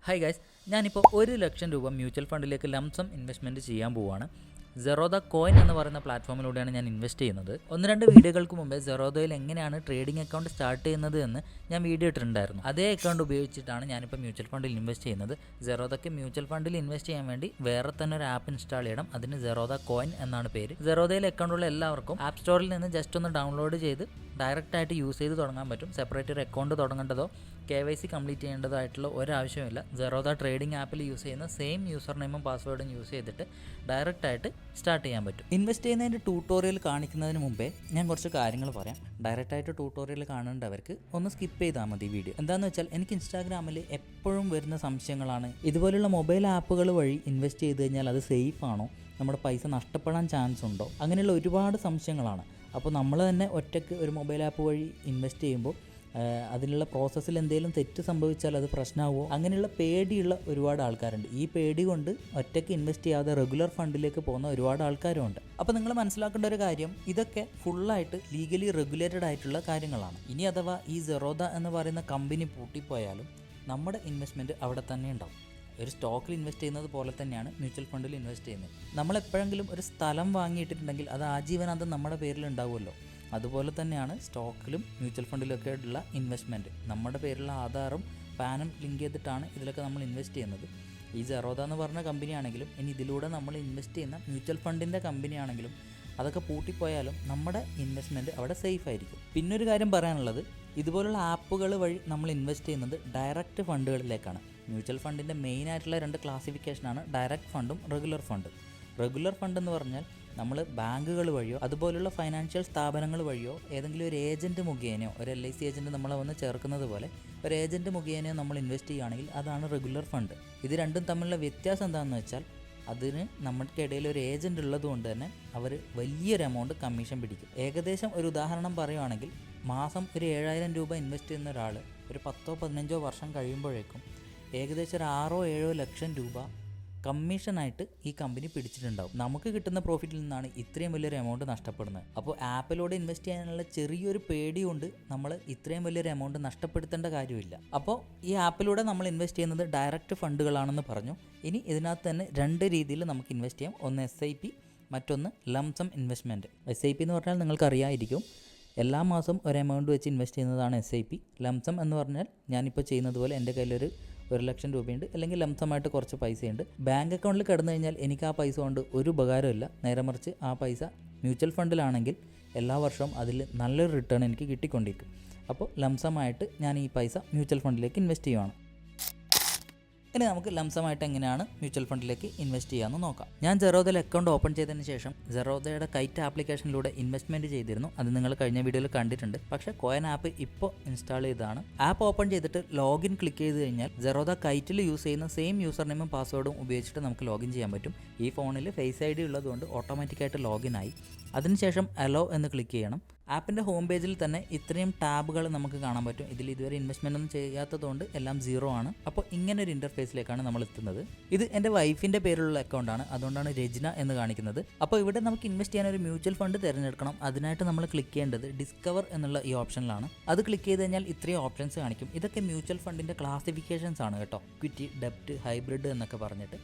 Hi guys, ഞാനിപ്പോൾ 1,00,000 രൂപ mutual ഫണ്ടിലേക്ക് ലംസം ഇൻവെസ്റ്റ്മെൻറ്റ് ചെയ്യാൻ പോവുകയാണ്. സെറോദ കോയിൻ എന്ന് പറയുന്ന പ്ലാറ്റ്ഫോമിലൂടെയാണ് ഞാൻ ഇൻവെസ്റ്റ് ചെയ്യുന്നത്. 1-2 വീഡിയോകൾക്ക് മുമ്പേ സെറോദയിൽ എങ്ങനെയാണ് ട്രേഡിംഗ് അക്കൗണ്ട് സ്റ്റാർട്ട് ചെയ്യുന്നത് എന്ന് ഞാൻ വീഡിയോ ഇട്ടിട്ടുണ്ടായിരുന്നു. അതേ അക്കൗണ്ട് ഉപയോഗിച്ചിട്ടാണ് ഞാനിപ്പോൾ മ്യൂച്വൽ ഫണ്ടിൽ ഇൻവെസ്റ്റ് ചെയ്യുന്നത്. സെറോദയ്ക്ക് മ്യൂച്വൽ ഫണ്ടിൽ ഇൻവെസ്റ്റ് ചെയ്യാൻ വേണ്ടി വേറെ തന്നെ ഒരു ആപ്പ് ഇൻസ്റ്റാൾ ചെയ്യണം. അതിന് സെറോദ കോയിൻ എന്നാണ് പേര്. സെറോദയിൽ അക്കൗണ്ടുള്ള എല്ലാവർക്കും ആപ്പ് സ്റ്റോറിൽ നിന്ന് ജസ്റ്റ് ഒന്ന് ഡൗൺലോഡ് ചെയ്ത് ഡയറക്റ്റ് ആയിട്ട് യൂസ് ചെയ്ത് തുടങ്ങാൻ പറ്റും. സെപ്പറേറ്റ് ഒരു അക്കൗണ്ട് തുടങ്ങേണ്ടതോ KYC കംപ്ലീറ്റ് ചെയ്യേണ്ടതായിട്ടുള്ള ഒരാവശ്യമില്ല. സെറോദ ട്രേഡിംഗ് ആപ്പിൽ യൂസ് ചെയ്യുന്ന സെയിം യൂസർ നെയിമും പാസ്വേഡും യൂസ് ചെയ്തിട്ട് ഡയറക്റ്റ് ആയിട്ട് സ്റ്റാർട്ട് ചെയ്യാൻ പറ്റും. ഇൻവെസ്റ്റ് ചെയ്യുന്നതിൻ്റെ ട്യൂട്ടോറിയൽ കാണിക്കുന്നതിന് മുമ്പേ ഞാൻ കുറച്ച് കാര്യങ്ങൾ പറയാം. ഡയറക്റ്റ് ആയിട്ട് ട്യൂട്ടോറിയൽ കാണേണ്ടവർക്ക് ഒന്ന് സ്കിപ്പ് ചെയ്താൽ മതി വീഡിയോ. എന്താണെന്ന് വെച്ചാൽ എനിക്ക് ഇൻസ്റ്റാഗ്രാമിൽ എപ്പോഴും വരുന്ന സംശയങ്ങളാണ്, ഇതുപോലുള്ള മൊബൈൽ ആപ്പുകൾ വഴി ഇൻവെസ്റ്റ് ചെയ്ത് കഴിഞ്ഞാൽ അത് സേഫ് ആണോ, നമ്മുടെ പൈസ നഷ്ടപ്പെടാൻ ചാൻസ് ഉണ്ടോ, അങ്ങനെയുള്ള ഒരുപാട് സംശയങ്ങളാണ്. അപ്പോൾ നമ്മൾ തന്നെ ഒറ്റയ്ക്ക് ഒരു മൊബൈൽ ആപ്പ് വഴി ഇൻവെസ്റ്റ് ചെയ്യുമ്പോൾ അതിലുള്ള പ്രോസസ്സിൽ എന്തെങ്കിലും തെറ്റ് സംഭവിച്ചാൽ അത് പ്രശ്നമാവുമോ, അങ്ങനെയുള്ള പേടിയുള്ള ഒരുപാട് ആൾക്കാരുണ്ട്. ഈ പേടി കൊണ്ട് ഒറ്റയ്ക്ക് ഇൻവെസ്റ്റ് ചെയ്യാതെ റെഗുലർ ഫണ്ടിലേക്ക് പോകുന്ന ഒരുപാട് ആൾക്കാരുമുണ്ട്. അപ്പോൾ നിങ്ങൾ മനസ്സിലാക്കേണ്ട ഒരു കാര്യം, ഇതൊക്കെ ഫുള്ളായിട്ട് ലീഗലി റെഗുലേറ്റഡ് ആയിട്ടുള്ള കാര്യങ്ങളാണ്. ഇനി അഥവാ ഈ സെറോദ എന്ന് പറയുന്ന കമ്പനി പൂട്ടിപ്പോയാലും നമ്മുടെ ഇൻവെസ്റ്റ്മെൻറ്റ് അവിടെ തന്നെ ഉണ്ടാവും. ഒരു സ്റ്റോക്കിൽ ഇൻവെസ്റ്റ് ചെയ്യുന്നത് പോലെ തന്നെയാണ് മ്യൂച്വൽ ഫണ്ടിൽ ഇൻവെസ്റ്റ് ചെയ്യുന്നത്. നമ്മൾ എപ്പോഴെങ്കിലും ഒരു സ്ഥലം വാങ്ങിയിട്ടിട്ടുണ്ടെങ്കിൽ അത് ആജീവനാന്തം നമ്മുടെ പേരിൽ ഉണ്ടാവുമല്ലോ. അതുപോലെ തന്നെയാണ് സ്റ്റോക്കിലും മ്യൂച്വൽ ഫണ്ടിലൊക്കെ ഉള്ള ഇൻവെസ്റ്റ്മെൻറ്റ്. നമ്മുടെ പേരിലുള്ള ആധാറും പാനും ലിങ്ക് ചെയ്തിട്ടാണ് ഇതിലൊക്കെ നമ്മൾ ഇൻവെസ്റ്റ് ചെയ്യുന്നത്. ഈ സെറോദ എന്ന് പറഞ്ഞ കമ്പനിയാണെങ്കിലും ഇനി ഇതിലൂടെ നമ്മൾ ഇൻവെസ്റ്റ് ചെയ്യുന്ന മ്യൂച്വൽ ഫണ്ടിൻ്റെ കമ്പനിയാണെങ്കിലും അതൊക്കെ പൂട്ടിപ്പോയാലും നമ്മുടെ ഇൻവെസ്റ്റ്മെൻറ്റ് അവിടെ സേഫ് ആയിരിക്കും. പിന്നൊരു കാര്യം പറയാനുള്ളത്, ഇതുപോലുള്ള ആപ്പുകൾ വഴി നമ്മൾ ഇൻവെസ്റ്റ് ചെയ്യുന്നത് ഡയറക്റ്റ് ഫണ്ടുകളിലേക്കാണ്. മ്യൂച്വൽ ഫണ്ടിൻ്റെ മെയിൻ ആയിട്ടുള്ള 2 ക്ലാസിഫിക്കേഷനാണ് ഡയറക്റ്റ് ഫണ്ടും റെഗുലർ ഫണ്ടും. റെഗുലർ ഫണ്ട് എന്ന് പറഞ്ഞാൽ നമ്മൾ ബാങ്കുകൾ വഴിയോ അതുപോലുള്ള ഫൈനാൻഷ്യൽ സ്ഥാപനങ്ങൾ വഴിയോ ഏതെങ്കിലും ഒരു ഏജൻറ്റ് മുഖേനയോ, ഒരു LIC ഏജൻറ്റ് നമ്മളെ വന്ന് ചേർക്കുന്നത് പോലെ ഒരു ഏജൻറ്റ് മുഖേനയോ നമ്മൾ ഇൻവെസ്റ്റ് ചെയ്യുകയാണെങ്കിൽ അതാണ് റെഗുലർ ഫണ്ട്. ഇത് രണ്ടും തമ്മിലുള്ള വ്യത്യാസം എന്താണെന്ന് വെച്ചാൽ അതിന് നമുക്കിടയിൽ ഒരു ഏജൻറ്റ് ഉള്ളത് കൊണ്ട് തന്നെ അവർ വലിയൊരു എമൗണ്ട് കമ്മീഷൻ പിടിക്കും. ഏകദേശം ഒരു ഉദാഹരണം പറയുവാണെങ്കിൽ, മാസം ഒരു 7,000 രൂപ ഇൻവെസ്റ്റ് ചെയ്യുന്ന ഒരാൾ ഒരു 10-15 വർഷം കഴിയുമ്പോഴേക്കും ഏകദേശം ഒരു 6-7 ലക്ഷം രൂപ കമ്മീഷനായിട്ട് ഈ കമ്പനി പിടിച്ചിട്ടുണ്ടാവും. നമുക്ക് കിട്ടുന്ന പ്രോഫിറ്റിൽ നിന്നാണ് ഇത്രയും വലിയൊരു എമൗണ്ട് നഷ്ടപ്പെടുന്നത്. അപ്പോൾ ആപ്പിലൂടെ ഇൻവെസ്റ്റ് ചെയ്യാനുള്ള ചെറിയൊരു പേടി കൊണ്ട് നമ്മൾ ഇത്രയും വലിയൊരു എമൗണ്ട് നഷ്ടപ്പെടുത്തേണ്ട കാര്യമില്ല. അപ്പോൾ ഈ ആപ്പിലൂടെ നമ്മൾ ഇൻവെസ്റ്റ് ചെയ്യുന്നത് ഡയറക്റ്റ് ഫണ്ടുകളാണെന്ന് പറഞ്ഞു. ഇനി ഇതിനകത്ത് തന്നെ 2 രീതിയിൽ നമുക്ക് ഇൻവെസ്റ്റ് ചെയ്യാം. ഒന്ന് SIP, മറ്റൊന്ന് ലംസം ഇൻവെസ്റ്റ്മെൻറ്റ്. SIP എന്ന് പറഞ്ഞാൽ നിങ്ങൾക്കറിയാമായിരിക്കും, എല്ലാ മാസം ഒരു എമൗണ്ട് വെച്ച് ഇൻവെസ്റ്റ് ചെയ്യുന്നതാണ് SIP. ലംസം എന്ന് പറഞ്ഞാൽ ഞാനിപ്പോൾ ചെയ്യുന്നത് പോലെ എൻ്റെ കയ്യിലൊരു 1,00,000 രൂപയുണ്ട്, അല്ലെങ്കിൽ ലംസമായിട്ട് കുറച്ച് പൈസയുണ്ട്. ബാങ്ക് അക്കൗണ്ടിൽ കിടന്നു കഴിഞ്ഞാൽ എനിക്ക് ആ പൈസ കൊണ്ട് ഒരു ഉപകാരമില്ല. നേരെ മറിച്ച് ആ പൈസ മ്യൂച്വൽ ഫണ്ടിലാണെങ്കിൽ എല്ലാ വർഷവും അതിൽ നല്ലൊരു റിട്ടേൺ എനിക്ക് കിട്ടിക്കൊണ്ടിരിക്കും. അപ്പോൾ ലംസമായിട്ട് ഞാൻ ഈ പൈസ മ്യൂച്വൽ ഫണ്ടിലേക്ക് ഇൻവെസ്റ്റ് ചെയ്യുവാണ്. ഇനി നമുക്ക് ലംസമായിട്ട് എങ്ങനെയാണ് മ്യൂച്വൽ ഫണ്ടിലേക്ക് ഇൻവെസ്റ്റ് ചെയ്യാമെന്ന് നോക്കാം. ഞാൻ സെറോദയിൽ അക്കൗണ്ട് ഓപ്പൺ ചെയ്തതിന് ശേഷം സെറോദയുടെ കൈറ്റ് ആപ്ലിക്കേഷനിലൂടെ ഇൻവെസ്റ്റ്മെൻറ്റ് ചെയ്തിരുന്നു. അത് നിങ്ങൾ കഴിഞ്ഞ വീഡിയോയിൽ കണ്ടിട്ടുണ്ട്. പക്ഷേ കോയിൻ ആപ്പ് ഇപ്പോൾ ഇൻസ്റ്റാൾ ചെയ്തതാണ്. ആപ്പ് ഓപ്പൺ ചെയ്തിട്ട് ലോഗിൻ ക്ലിക്ക് ചെയ്ത് കഴിഞ്ഞാൽ സെറോദ കൈറ്റിൽ യൂസ് ചെയ്യുന്ന സെയിം യൂസർ നെയിമും പാസ്വേഡും ഉപയോഗിച്ചിട്ട് നമുക്ക് ലോഗിൻ ചെയ്യാൻ പറ്റും. ഈ ഫോണിൽ ഫേസ് ID ഉള്ളതുകൊണ്ട് ഓട്ടോമാറ്റിക്കായിട്ട് ലോഗിൻ ആയി. അതിനുശേഷം അലോ എന്ന് ക്ലിക്ക് ചെയ്യണം. ആപ്പിൻ്റെ ഹോം പേജിൽ തന്നെ ഇത്രയും ടാബുകൾ നമുക്ക് കാണാൻ പറ്റും. ഇതിൽ ഇതുവരെ ഇൻവെസ്റ്റ്മെൻ്റ് ഒന്നും ചെയ്യാത്തതുകൊണ്ട് എല്ലാം 0 ആണ്. അപ്പോൾ ഇങ്ങനെ ഒരു ഇൻ്റർഫേസിലേക്കാണ് നമ്മൾ എത്തുന്നത്. ഇത് എൻ്റെ വൈഫിൻ്റെ പേരിലുള്ള അക്കൗണ്ടാണ്, അതുകൊണ്ടാണ് രജ്ന എന്ന് കാണിക്കുന്നത്. അപ്പോൾ ഇവിടെ നമുക്ക് ഇൻവെസ്റ്റ് ചെയ്യാൻ ഒരു മ്യൂച്വൽ ഫണ്ട് തിരഞ്ഞെടുക്കണം. അതിനായിട്ട് നമ്മൾ ക്ലിക്ക് ചെയ്യേണ്ടത് ഡിസ്കവർ എന്നുള്ള ഈ ഓപ്ഷനിലാണ്. അത് ക്ലിക്ക് ചെയ്ത് കഴിഞ്ഞാൽ ഇത്രയും ഓപ്ഷൻസ് കാണിക്കും. ഇതൊക്കെ മ്യൂച്വൽ ഫണ്ടിൻ്റെ ക്ലാസിഫിക്കേഷൻസ് ആണ് കേട്ടോ. ഇക്വിറ്റി, ഡെപ്റ്റ്, ഹൈബ്രിഡ് എന്നൊക്കെ പറഞ്ഞിട്ട്.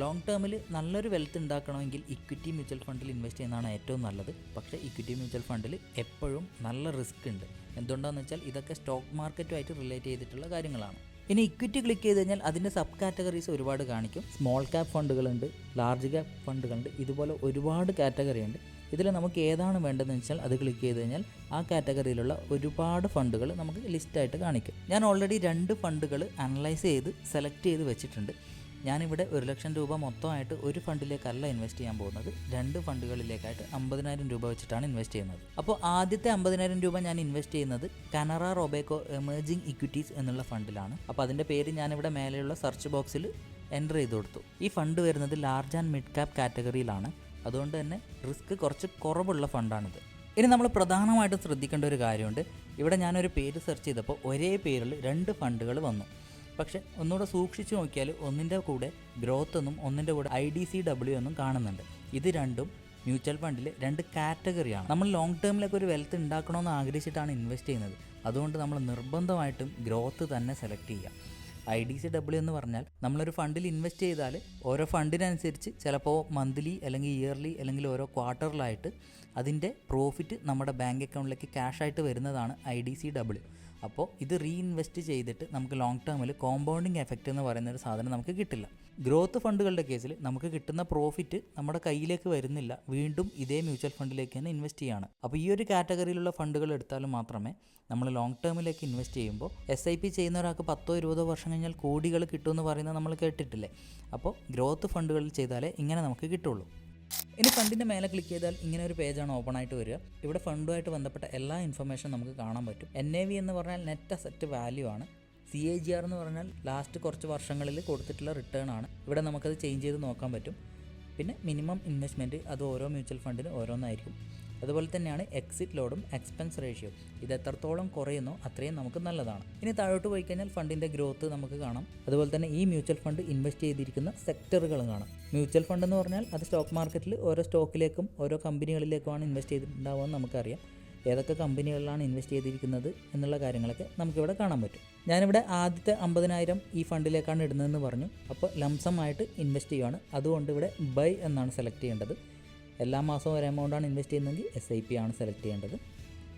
ലോങ് ടേമിൽ നല്ലൊരു വെൽത്ത് ഉണ്ടാക്കണമെങ്കിൽ ഇക്വിറ്റി മ്യൂച്വൽ ഫണ്ടിൽ ഇൻവെസ്റ്റ് ചെയ്യുന്നതാണ് ഏറ്റവും നല്ലത്. പക്ഷേ ഇക്വിറ്റി മ്യൂച്വൽ ഫണ്ടിൽ എപ്പോഴും നല്ല റിസ്ക് ഉണ്ട്. എന്തുകൊണ്ടാണെന്ന് വെച്ചാൽ ഇതൊക്കെ സ്റ്റോക്ക് മാർക്കറ്റുമായിട്ട് റിലേറ്റ് ചെയ്തിട്ടുള്ള കാര്യങ്ങളാണ്. ഇനി ഇക്വിറ്റി ക്ലിക്ക് ചെയ്ത് കഴിഞ്ഞാൽ അതിൻ്റെ സബ് കാറ്റഗറീസ് ഒരുപാട് കാണിക്കും. സ്മോൾ ക്യാപ് ഫണ്ടുകളുണ്ട്, ലാർജ് ക്യാപ് ഫണ്ടുകളുണ്ട്, ഇതുപോലെ ഒരുപാട് കാറ്റഗറി ഉണ്ട്. ഇതിൽ നമുക്ക് ഏതാണ് വേണ്ടതെന്ന് വെച്ചാൽ അത് ക്ലിക്ക് ചെയ്ത് കഴിഞ്ഞാൽ ആ കാറ്റഗറിയിലുള്ള ഒരുപാട് ഫണ്ടുകൾ നമുക്ക് ലിസ്റ്റായിട്ട് കാണിക്കും. ഞാൻ ഓൾറെഡി 2 ഫണ്ടുകൾ അനലൈസ് ചെയ്ത് സെലക്ട് ചെയ്ത് വെച്ചിട്ടുണ്ട്. ഞാനിവിടെ 1,00,000 രൂപ മൊത്തമായിട്ട് ഒരു ഫണ്ടിലേക്കല്ല ഇൻവെസ്റ്റ് ചെയ്യാൻ പോകുന്നത്, 2 ഫണ്ടുകളിലേക്കായിട്ട് 50,000 രൂപ വെച്ചിട്ടാണ് ഇൻവെസ്റ്റ് ചെയ്യുന്നത്. അപ്പോൾ ആദ്യത്തെ 50,000 രൂപ ഞാൻ ഇൻവെസ്റ്റ് ചെയ്യുന്നത് കാനറ റോബേക്കോ എമേർജിംഗ് ഇക്വിറ്റീസ് എന്നുള്ള ഫണ്ടിലാണ്. അപ്പോൾ അതിൻ്റെ പേര് ഞാനിവിടെ മേലെയുള്ള സെർച്ച് ബോക്സിൽ എൻ്റർ ചെയ്ത് കൊടുത്തു. ഈ ഫണ്ട് വരുന്നത് ലാർജ് ആൻഡ് മിഡ് ക്യാപ് കാറ്റഗറിയിലാണ്. അതുകൊണ്ട് തന്നെ റിസ്ക് കുറച്ച് കുറവുള്ള ഫണ്ടാണിത്. ഇനി നമ്മൾ പ്രധാനമായിട്ടും ശ്രദ്ധിക്കേണ്ട ഒരു കാര്യമുണ്ട്. ഇവിടെ ഞാനൊരു പേര് സെർച്ച് ചെയ്തപ്പോൾ ഒരേ പേരിൽ 2 ഫണ്ടുകൾ വന്നു. പക്ഷെ ഒന്നുകൂടെ സൂക്ഷിച്ച് നോക്കിയാൽ ഒന്നിൻ്റെ കൂടെ ഗ്രോത്ത് എന്നും ഒന്നിൻ്റെ കൂടെ IDCW എന്നും കാണുന്നുണ്ട്. ഇത് രണ്ടും മ്യൂച്വൽ ഫണ്ടിൽ 2 കാറ്റഗറിയാണ്. നമ്മൾ ലോങ് ടേമിലേക്ക് ഒരു വെൽത്ത് ഉണ്ടാക്കണമെന്ന് ആഗ്രഹിച്ചിട്ടാണ് ഇൻവെസ്റ്റ് ചെയ്യുന്നത്. അതുകൊണ്ട് നമ്മൾ നിർബന്ധമായിട്ടും ഗ്രോത്ത് തന്നെ സെലക്ട് ചെയ്യുക. IDCW എന്ന് പറഞ്ഞാൽ നമ്മളൊരു ഫണ്ടിൽ ഇൻവെസ്റ്റ് ചെയ്താൽ ഓരോ ഫണ്ടിനനുസരിച്ച് ചിലപ്പോൾ മന്ത്ലി അല്ലെങ്കിൽ ഇയർലി അല്ലെങ്കിൽ ഓരോ ക്വാർട്ടറിലായിട്ട് അതിൻ്റെ പ്രോഫിറ്റ് നമ്മുടെ ബാങ്ക് അക്കൗണ്ടിലേക്ക് ക്യാഷായിട്ട് വരുന്നതാണ് IDCW. അപ്പോൾ ഇത് റീഇൻവെസ്റ്റ് ചെയ്തിട്ട് നമുക്ക് ലോങ് ടേമിൽ കോമ്പൗണ്ടിങ് എഫക്റ്റ് എന്ന് പറയുന്ന ഒരു സാധനം നമുക്ക് കിട്ടില്ല. ഗ്രോത്ത് ഫണ്ടുകളുടെ കേസിൽ നമുക്ക് കിട്ടുന്ന പ്രോഫിറ്റ് നമ്മുടെ കയ്യിലേക്ക് വരുന്നില്ല, വീണ്ടും ഇതേ മ്യൂച്വൽ ഫണ്ടിലേക്ക് തന്നെ ഇൻവെസ്റ്റ് ചെയ്യാണ്. അപ്പോൾ ഈ ഒരു കാറ്റഗറിയിലുള്ള ഫണ്ടുകൾ എടുത്താലും മാത്രമേ നമ്മൾ ലോങ് ടേമിലേക്ക് ഇൻവെസ്റ്റ് ചെയ്യുമ്പോൾ SIP ചെയ്യുന്ന ഒരാൾക്ക് 10-20 വർഷം കഴിഞ്ഞാൽ കോടികൾ കിട്ടുമെന്ന് പറയുന്നത് നമ്മൾ കേട്ടിട്ടില്ലേ. അപ്പോൾ ഗ്രോത്ത് ഫണ്ടുകളിൽ ചെയ്താലേ ഇങ്ങനെ നമുക്ക് കിട്ടുള്ളൂ. ഇനി ഫണ്ടിൻ്റെ മേലെ ക്ലിക്ക് ചെയ്താൽ ഇങ്ങനെ ഒരു പേജാണ് ഓപ്പൺ ആയിട്ട് വരിക. ഇവിടെ ഫണ്ടുമായിട്ട് ബന്ധപ്പെട്ട എല്ലാ ഇൻഫർമേഷനും നമുക്ക് കാണാൻ പറ്റും. NAV എന്ന് പറഞ്ഞാൽ നെറ്റ് അസറ്റ് വാല്യൂ ആണ്. CAGR എന്ന് പറഞ്ഞാൽ ലാസ്റ്റ് കുറച്ച് വർഷങ്ങളിൽ കൊടുത്തിട്ടുള്ള റിട്ടേൺ ആണ്. ഇവിടെ നമുക്കത് ചേഞ്ച് ചെയ്ത് നോക്കാൻ പറ്റും. പിന്നെ മിനിമം ഇൻവെസ്റ്റ്മെൻറ്റ് അത് ഓരോ മ്യൂച്വൽ ഫണ്ടിന് ഓരോന്നായിരിക്കും. അതുപോലെ തന്നെയാണ് എക്സിറ്റ് ലോഡും എക്സ്പെൻസ് റേഷ്യോ. ഇത് എത്രത്തോളം കുറയുന്നോ അത്രയും നമുക്ക് നല്ലതാണ്. ഇനി താഴോട്ട് പോയി കഴിഞ്ഞാൽ ഫണ്ടിൻ്റെ ഗ്രോത്ത് നമുക്ക് കാണാം. അതുപോലെ തന്നെ ഈ മ്യൂച്വൽ ഫണ്ട് ഇൻവെസ്റ്റ് ചെയ്തിരിക്കുന്ന സെക്ടറുകളും കാണാം. മ്യൂച്വൽ ഫണ്ട് എന്ന് പറഞ്ഞാൽ അത് സ്റ്റോക്ക് മാർക്കറ്റിൽ ഓരോ സ്റ്റോക്കിലേക്കും ഓരോ കമ്പനികളിലേക്കുമാണ് ഇൻവെസ്റ്റ് ചെയ്തിട്ടുണ്ടാവുമെന്ന് നമുക്കറിയാം. ഏതൊക്കെ കമ്പനികളിലാണ് ഇൻവെസ്റ്റ് ചെയ്തിരിക്കുന്നത് എന്നുള്ള കാര്യങ്ങളൊക്കെ നമുക്കിവിടെ കാണാൻ പറ്റും. ഞാനിവിടെ ആദ്യത്തെ 50,000 ഈ ഫണ്ടിലേക്കാണ് ഇടുന്നതെന്ന് പറഞ്ഞു. അപ്പോൾ ലംസമായിട്ട് ഇൻവെസ്റ്റ് ചെയ്യുകയാണ്. അതുകൊണ്ട് ഇവിടെ ബൈ എന്നാണ് സെലക്ട് ചെയ്യേണ്ടത്. എല്ലാ മാസവും ഒരു എമൗണ്ടാണ് ഇൻവെസ്റ്റ് ചെയ്യുന്നതെങ്കിൽ SIP ആണ് സെലക്ട് ചെയ്യേണ്ടത്.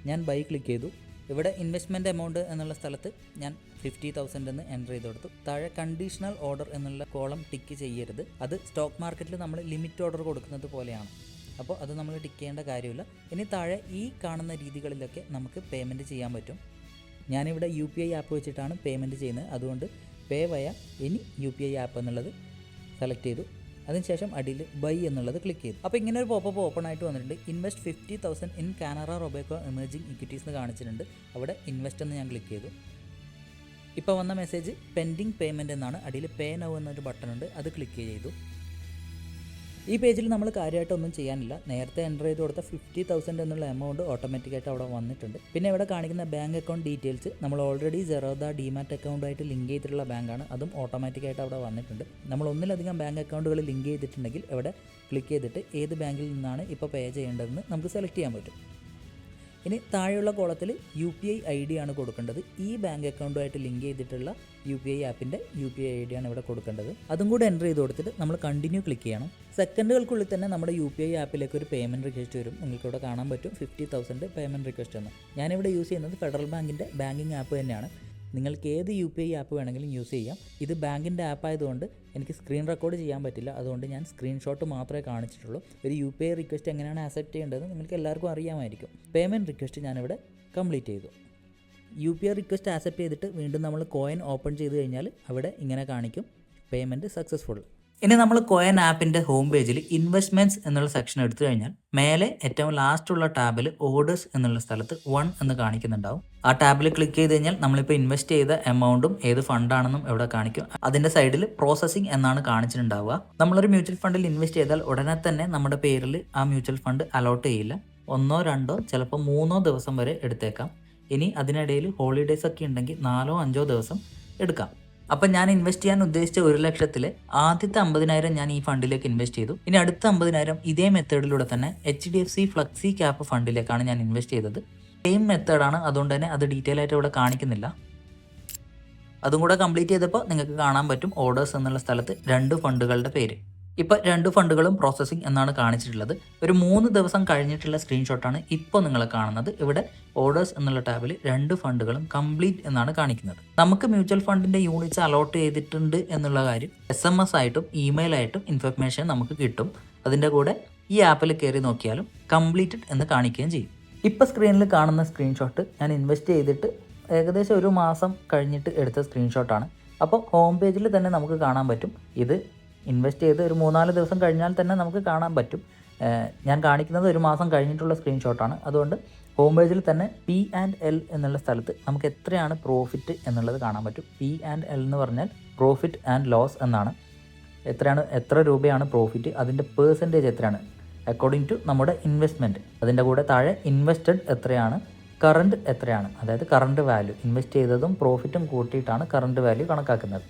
ഞാൻ ബൈ ക്ലിക്ക് ചെയ്തു. ഇവിടെ ഇൻവെസ്റ്റ്മെൻറ്റ് എമൗണ്ട് എന്നുള്ള സ്ഥലത്ത് ഞാൻ 50,000 എന്ന് എൻ്റർ ചെയ്ത് കൊടുത്തു. താഴെ കണ്ടീഷണൽ ഓർഡർ എന്നുള്ള കോളം ടിക്ക് ചെയ്യരുത്. അത് സ്റ്റോക്ക് മാർക്കറ്റിൽ നമ്മൾ ലിമിറ്റ് ഓർഡർ കൊടുക്കുന്നത് പോലെയാണ്. അപ്പോൾ അത് നമ്മൾ ടിക്ക് ചെയ്യേണ്ട കാര്യമില്ല. ഇനി താഴെ ഈ കാണുന്ന രീതികളിലൊക്കെ നമുക്ക് പേയ്മെൻറ്റ് ചെയ്യാൻ പറ്റും. ഞാനിവിടെ UPI ആപ്പ് വെച്ചിട്ടാണ് പേയ്മെൻറ്റ് ചെയ്യുന്നത്. അതുകൊണ്ട് പേ വയ എനി UPI ആപ്പ് എന്നുള്ളത് സെലക്ട് ചെയ്തു. അതിനുശേഷം അടിയിൽ ബൈ എന്നുള്ളത് ക്ലിക്ക് ചെയ്തു. അപ്പോൾ ഇങ്ങനെ ഒരു പോപ്പപ്പ് ഓപ്പൺ ആയിട്ട് വന്നിട്ടുണ്ട്. Invest 50,000 in Canara Robeco emerging equities എന്ന് കാണിച്ചിട്ടുണ്ട്. അവിടെ ഇൻവെസ്റ്റ് എന്ന് ഞാൻ ക്ലിക്ക് ചെയ്തു. ഇപ്പോൾ വന്ന മെസ്സേജ് പെൻഡിങ് പേയ്മെൻറ്റ് എന്നാണ്. അടിയിൽ പേ നൗ എന്നൊരു ബട്ടൺ ഉണ്ട്, അത് ക്ലിക്ക് ചെയ്തു. ഈ പേജിൽ നമ്മൾ കാര്യമായിട്ടൊന്നും ചെയ്യാനില്ല. നേരത്തെ എൻ്റർ ചെയ്ത് കൊടുത്ത 50,000 എന്നുള്ള എമൗണ്ട് ഓട്ടോമാറ്റിക്കായിട്ട് അവിടെ വന്നിട്ടുണ്ട്. പിന്നെ ഇവിടെ കാണിക്കുന്ന ബാങ്ക് അക്കൗണ്ട് ഡീറ്റെയിൽസ് നമ്മൾ ഓൾറെഡി സെറോദ ഡിമാറ്റ് അക്കൗണ്ടായിട്ട് ലിങ്ക് ചെയ്തിട്ടുള്ള ബാങ്കാണ്. അതും ഓട്ടോമാറ്റിക്കായിട്ട് അവിടെ വന്നിട്ടുണ്ട്. നമ്മൾ ഒന്നിലധികം ബാങ്ക് അക്കൗണ്ടുകൾ ലിങ്ക് ചെയ്തിട്ടുണ്ടെങ്കിൽ ഇവിടെ ക്ലിക്ക് ചെയ്തിട്ട് ഏത് ബാങ്കിൽ നിന്നാണ് ഇപ്പോൾ പേ ചെയ്യേണ്ടതെന്ന് നമുക്ക് സെലക്ട് ചെയ്യാൻ പറ്റും. ഇനി താഴെയുള്ള കോളത്തിൽ UPI ID ആണ് കൊടുക്കേണ്ടത്. ഈ ബാങ്ക് അക്കൗണ്ടുമായിട്ട് ലിങ്ക് ചെയ്തിട്ടുള്ള UPI ആപ്പിൻ്റെ UPI ID ആണ് ഇവിടെ കൊടുക്കേണ്ടത്. അതും കൂടെ എൻ്റർ ചെയ്ത് കൊടുത്തിട്ട് നമ്മൾ കണ്ടിന്യൂ ക്ലിക്ക് ചെയ്യണം. സെക്കൻഡുകൾക്കുള്ളിൽ തന്നെ നമ്മുടെ UPI ആപ്പിലേക്ക് ഒരു പേയ്മെൻറ്റ് റിക്വസ്റ്റ് വരും. നിങ്ങൾക്കിവിടെ കാണാൻ പറ്റും 50,000 പേയ്മെൻറ്റ് റിക്വസ്റ്റ് എന്ന്. ഞാനിവിടെ യൂസ് ചെയ്യുന്നത് ഫെഡറൽ ബാങ്കിൻ്റെ ബാങ്കിങ് ആപ്പ് തന്നെയാണ്. നിങ്ങൾക്ക് ഏത് UPI ആപ്പ് വേണമെങ്കിലും യൂസ് ചെയ്യാം. ഇത് ബാങ്കിൻ്റെ ആപ്പ് ആയതുകൊണ്ട് എനിക്ക് സ്ക്രീൻ റെക്കോർഡ് ചെയ്യാൻ പറ്റില്ല. അതുകൊണ്ട് ഞാൻ സ്ക്രീൻഷോട്ട് മാത്രമേ കാണിച്ചിട്ടുള്ളൂ. ഒരു UPI റിക്വസ്റ്റ് എങ്ങനെയാണ് ആക്സെപ്റ്റ് ചെയ്യേണ്ടത് നിങ്ങൾക്ക് എല്ലാവർക്കും അറിയാമായിരിക്കും. പേയ്മെൻറ്റ് റിക്വസ്റ്റ് ഞാനിവിടെ കംപ്ലീറ്റ് ചെയ്തു. UPI റിക്വസ്റ്റ് ആക്സെപ്റ്റ് ചെയ്തിട്ട് വീണ്ടും നമ്മൾ കോയിൻ ഓപ്പൺ ചെയ്ത് കഴിഞ്ഞാൽ അവിടെ ഇങ്ങനെ കാണിക്കും പേയ്മെൻറ്റ് സക്സസ്ഫുൾ. ഇനി നമ്മൾ കോയിൻ ആപ്പിൻ്റെ ഹോം പേജിൽ ഇൻവെസ്റ്റ്മെൻറ്റ്സ് എന്നുള്ള സെക്ഷൻ എടുത്തു കഴിഞ്ഞാൽ മേലെ ഏറ്റവും ലാസ്റ്റുള്ള ടാബിൽ ഓർഡേഴ്സ് എന്നുള്ള സ്ഥലത്ത് 1 എന്ന് കാണിക്കുന്നുണ്ടാവും. ആ ടാബിൽ ക്ലിക്ക് ചെയ്ത് കഴിഞ്ഞാൽ നമ്മളിപ്പോൾ ഇൻവെസ്റ്റ് ചെയ്ത എമൗണ്ടും ഏത് ഫണ്ടാണെന്നും ഇവിടെ കാണിക്കും. അതിൻ്റെ സൈഡിൽ പ്രോസസ്സിംഗ് എന്നാണ് കാണിച്ചിട്ടുണ്ടാവുക. നമ്മളൊരു മ്യൂച്വൽ ഫണ്ടിൽ ഇൻവെസ്റ്റ് ചെയ്താൽ ഉടനെ തന്നെ നമ്മുടെ പേരിൽ ആ മ്യൂച്വൽ ഫണ്ട് അലോട്ട് ചെയ്യില്ല. 1, 2 ചിലപ്പോൾ 3 ദിവസം വരെ എടുത്തേക്കാം. ഇനി അതിനിടയിൽ ഹോളിഡേയ്സ് ഒക്കെ ഉണ്ടെങ്കിൽ 4, 5 ദിവസം എടുക്കാം. അപ്പം ഞാൻ ഇൻവെസ്റ്റ് ചെയ്യാൻ ഉദ്ദേശിച്ച 1 ലക്ഷത്തിലെ ആദ്യത്തെ 50,000 ഞാൻ ഈ ഫണ്ടിലേക്ക് ഇൻവെസ്റ്റ് ചെയ്തു. ഇനി അടുത്ത 50,000 ഇതേ മെത്തേഡിലൂടെ തന്നെ HDFC ഫ്ലക്സി ക്യാപ്പ് ഫണ്ടിലേക്കാണ് ഞാൻ ഇൻവെസ്റ്റ് ചെയ്തത്. സെയിം മെത്തേഡാണ്, അതുകൊണ്ട് തന്നെ അത് ഡീറ്റെയിൽ ആയിട്ട് ഇവിടെ കാണിക്കുന്നില്ല. അതും കൂടെ കംപ്ലീറ്റ് ചെയ്തപ്പോൾ നിങ്ങൾക്ക് കാണാൻ പറ്റും ഓർഡേഴ്സ് എന്നുള്ള സ്ഥലത്ത് 2 ഫണ്ടുകളുടെ പേര്. ഇപ്പോൾ 2 ഫണ്ടുകളും പ്രോസസ്സിംഗ് എന്നാണ് കാണിച്ചിട്ടുള്ളത്. ഒരു 3 ദിവസം കഴിഞ്ഞിട്ടുള്ള സ്ക്രീൻഷോട്ടാണ് ഇപ്പോൾ നിങ്ങൾ കാണുന്നത്. ഇവിടെ ഓർഡേഴ്സ് എന്നുള്ള ടാബിൽ 2 ഫണ്ടുകളും കംപ്ലീറ്റ് എന്നാണ് കാണിക്കുന്നത്. നമുക്ക് മ്യൂച്വൽ ഫണ്ടിൻ്റെ യൂണിറ്റ്സ് അലോട്ട് ചെയ്തിട്ടുണ്ട് എന്നുള്ള കാര്യം SMS ആയിട്ടും ഇമെയിൽ ആയിട്ടും ഇൻഫർമേഷൻ നമുക്ക് കിട്ടും. അതിൻ്റെ കൂടെ ഈ ആപ്പിൽ കയറി നോക്കിയാലും കംപ്ലീറ്റഡ് എന്ന് കാണിക്കുകയും ചെയ്യും. ഇപ്പോൾ സ്ക്രീനിൽ കാണുന്ന സ്ക്രീൻഷോട്ട് ഞാൻ ഇൻവെസ്റ്റ് ചെയ്തിട്ട് ഏകദേശം 1 മാസം കഴിഞ്ഞിട്ട് എടുത്ത സ്ക്രീൻഷോട്ടാണ്. അപ്പോൾ ഹോം പേജിൽ തന്നെ നമുക്ക് കാണാൻ പറ്റും. ഇത് ഇൻവെസ്റ്റ് ചെയ്ത് ഒരു 3-4 ദിവസം കഴിഞ്ഞാൽ തന്നെ നമുക്ക് കാണാൻ പറ്റും. ഞാൻ കാണിക്കുന്നത് 1 മാസം കഴിഞ്ഞിട്ടുള്ള സ്ക്രീൻഷോട്ടാണ്. അതുകൊണ്ട് ഹോം പേജിൽ തന്നെ P&L എന്നുള്ള സ്ഥലത്ത് നമുക്ക് എത്രയാണ് പ്രോഫിറ്റ് എന്നുള്ളത് കാണാൻ പറ്റും. P&L എന്ന് പറഞ്ഞാൽ പ്രോഫിറ്റ് ആൻഡ് ലോസ് എന്നാണ്. എത്ര രൂപയാണ് പ്രോഫിറ്റ്, അതിൻ്റെ പേഴ്സൻറ്റേജ് എത്രയാണ് അക്കോർഡിംഗ് ടു നമ്മുടെ ഇൻവെസ്റ്റ്മെൻറ്റ്. അതിൻ്റെ കൂടെ താഴെ ഇൻവെസ്റ്റഡ് എത്രയാണ്, കറണ്ട് എത്രയാണ്, അതായത് കറണ്ട് വാല്യൂ. ഇൻവെസ്റ്റ് ചെയ്തതും പ്രോഫിറ്റും കൂട്ടിയിട്ടാണ് കറണ്ട് വാല്യൂ കണക്കാക്കുന്നത്.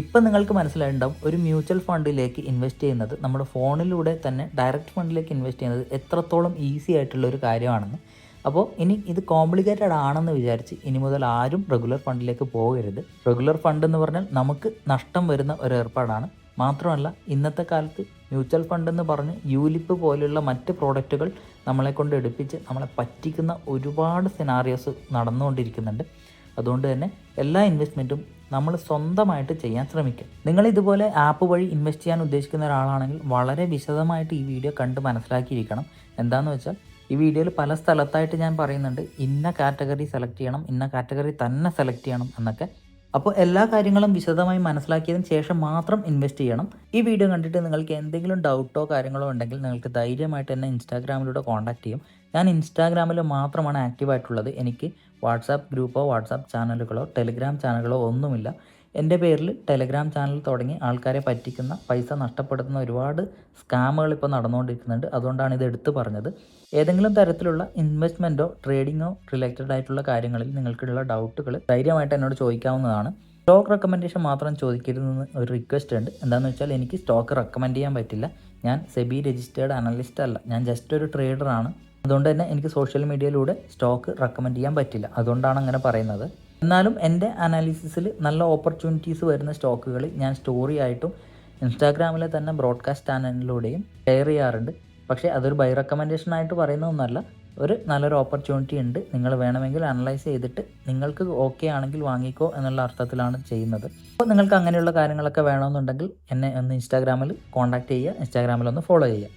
ഇപ്പം നിങ്ങൾക്ക് മനസ്സിലായിട്ടുണ്ടാവും ഒരു മ്യൂച്വൽ ഫണ്ടിലേക്ക് ഇൻവെസ്റ്റ് ചെയ്യുന്നത് നമ്മുടെ ഫോണിലൂടെ തന്നെ ഡയറക്റ്റ് ഫണ്ടിലേക്ക് ഇൻവെസ്റ്റ് ചെയ്യുന്നത് എത്രത്തോളം ഈസി ആയിട്ടുള്ളൊരു കാര്യമാണെന്ന്. അപ്പോൾ ഇനി ഇത് കോംപ്ലിക്കേറ്റഡ് ആണെന്ന് വിചാരിച്ച് ഇനി മുതൽ ആരും റെഗുലർ ഫണ്ടിലേക്ക് പോകരുത്. റെഗുലർ ഫണ്ട് എന്ന് പറഞ്ഞാൽ നമുക്ക് നഷ്ടം വരുന്ന ഒരു ഏർപ്പാടാണ്. മാത്രമല്ല ഇന്നത്തെ കാലത്ത് മ്യൂച്വൽ ഫണ്ട് എന്ന് പറഞ്ഞ് യൂലിപ്പ് പോലെയുള്ള മറ്റ് പ്രോഡക്റ്റുകൾ നമ്മളെ കൊണ്ട് എടുപ്പിച്ച് നമ്മളെ പറ്റിക്കുന്ന ഒരുപാട് സിനാറിയോസ് നടന്നുകൊണ്ടിരിക്കുന്നുണ്ട്. അതുകൊണ്ട് തന്നെ എല്ലാ ഇൻവെസ്റ്റ്മെൻറ്റും നമ്മൾ സ്വന്തമായിട്ട് ചെയ്യാൻ ശ്രമിക്കുക. നിങ്ങൾ ഇതുപോലെ ആപ്പ് വഴി ഇൻവെസ്റ്റ് ചെയ്യാൻ ഉദ്ദേശിക്കുന്ന ഒരാളാണെങ്കിൽ വളരെ വിശദമായിട്ട് ഈ വീഡിയോ കണ്ട് മനസ്സിലാക്കിയിരിക്കണം. എന്താണെന്ന് വെച്ചാൽ ഈ വീഡിയോയിൽ പല സ്ഥലത്തായിട്ട് ഞാൻ പറയുന്നുണ്ട് ഇന്ന കാറ്റഗറി സെലക്ട് ചെയ്യണം, ഇന്ന കാറ്റഗറി തന്നെ സെലക്ട് ചെയ്യണം എന്നൊക്കെ. അപ്പോൾ എല്ലാ കാര്യങ്ങളും വിശദമായി മനസ്സിലാക്കിയതിന് ശേഷം മാത്രം ഇൻവെസ്റ്റ് ചെയ്യണം. ഈ വീഡിയോ കണ്ടിട്ട് നിങ്ങൾക്ക് എന്തെങ്കിലും ഡൗട്ടോ കാര്യങ്ങളോ ഉണ്ടെങ്കിൽ നിങ്ങൾക്ക് ധൈര്യമായിട്ട് എന്നെ ഇൻസ്റ്റാഗ്രാമിലൂടെ കോൺടാക്ട് ചെയ്യും. ഞാൻ ഇൻസ്റ്റാഗ്രാമിൽ മാത്രമാണ് ആക്റ്റീവായിട്ടുള്ളത്. എനിക്ക് വാട്സാപ്പ് ഗ്രൂപ്പോ വാട്സാപ്പ് ചാനലുകളോ ടെലിഗ്രാം ചാനലുകളോ ഒന്നുമില്ല. എൻ്റെ പേരിൽ ടെലിഗ്രാം ചാനൽ തുടങ്ങി ആൾക്കാരെ പറ്റിക്കുന്ന, പൈസ നഷ്ടപ്പെടുത്തുന്ന ഒരുപാട് സ്കാമുകൾ ഇപ്പോൾ നടന്നുകൊണ്ടിരിക്കുന്നുണ്ട്. അതുകൊണ്ടാണ് ഇത് എടുത്തു പറഞ്ഞത്. ഏതെങ്കിലും തരത്തിലുള്ള ഇൻവെസ്റ്റ്മെൻറ്റോ ട്രേഡിങ്ങോ റിലേറ്റഡ് ആയിട്ടുള്ള കാര്യങ്ങളിൽ നിങ്ങൾക്കുള്ള ഡൗട്ടുകൾ ധൈര്യമായിട്ട് എന്നോട് ചോദിക്കാവുന്നതാണ്. സ്റ്റോക്ക് റെക്കമെൻഡേഷൻ മാത്രം ചോദിക്കരുതെന്ന് ഒരു റിക്വസ്റ്റ് ഉണ്ട്. എന്താണെന്ന് വെച്ചാൽ എനിക്ക് സ്റ്റോക്ക് റെക്കമെൻഡ് ചെയ്യാൻ പറ്റില്ല. ഞാൻ സെബി രജിസ്റ്റേർഡ് അനലിസ്റ്റ് അല്ല, ഞാൻ ജസ്റ്റ് ഒരു ട്രേഡറാണ്. അതുകൊണ്ട് തന്നെ എനിക്ക് സോഷ്യൽ മീഡിയയിലൂടെ സ്റ്റോക്ക് റെക്കമെൻഡ് ചെയ്യാൻ പറ്റില്ല. അതുകൊണ്ടാണ് അങ്ങനെ പറയുന്നത്. എന്നാലും എൻ്റെ അനാലിസിസിൽ നല്ല ഓപ്പർച്യൂണിറ്റീസ് വരുന്ന സ്റ്റോക്കുകൾ ഞാൻ സ്റ്റോറി ആയിട്ടും ഇൻസ്റ്റാഗ്രാമിലെ തന്നെ ബ്രോഡ്കാസ്റ്റ് ചാനലിലൂടെയും ഷെയർ ചെയ്യാറുണ്ട്. പക്ഷേ അതൊരു ബൈ റെക്കമെൻഡേഷൻ ആയിട്ട് പറയുന്നതൊന്നുമല്ല. ഒരു നല്ലൊരു ഓപ്പർച്യൂണിറ്റി ഉണ്ട്, നിങ്ങൾ വേണമെങ്കിൽ അനലൈസ് ചെയ്തിട്ട് നിങ്ങൾക്ക് ഓക്കെ ആണെങ്കിൽ വാങ്ങിക്കോ എന്നുള്ള അർത്ഥത്തിലാണ് ചെയ്യുന്നത്. അപ്പോൾ നിങ്ങൾക്ക് അങ്ങനെയുള്ള കാര്യങ്ങളൊക്കെ വേണമെന്നുണ്ടെങ്കിൽ എന്നെ ഒന്ന് ഇൻസ്റ്റാഗ്രാമിൽ കോൺടാക്ട് ചെയ്യുക, ഇൻസ്റ്റാഗ്രാമിൽ ഒന്ന് ഫോളോ ചെയ്യുക.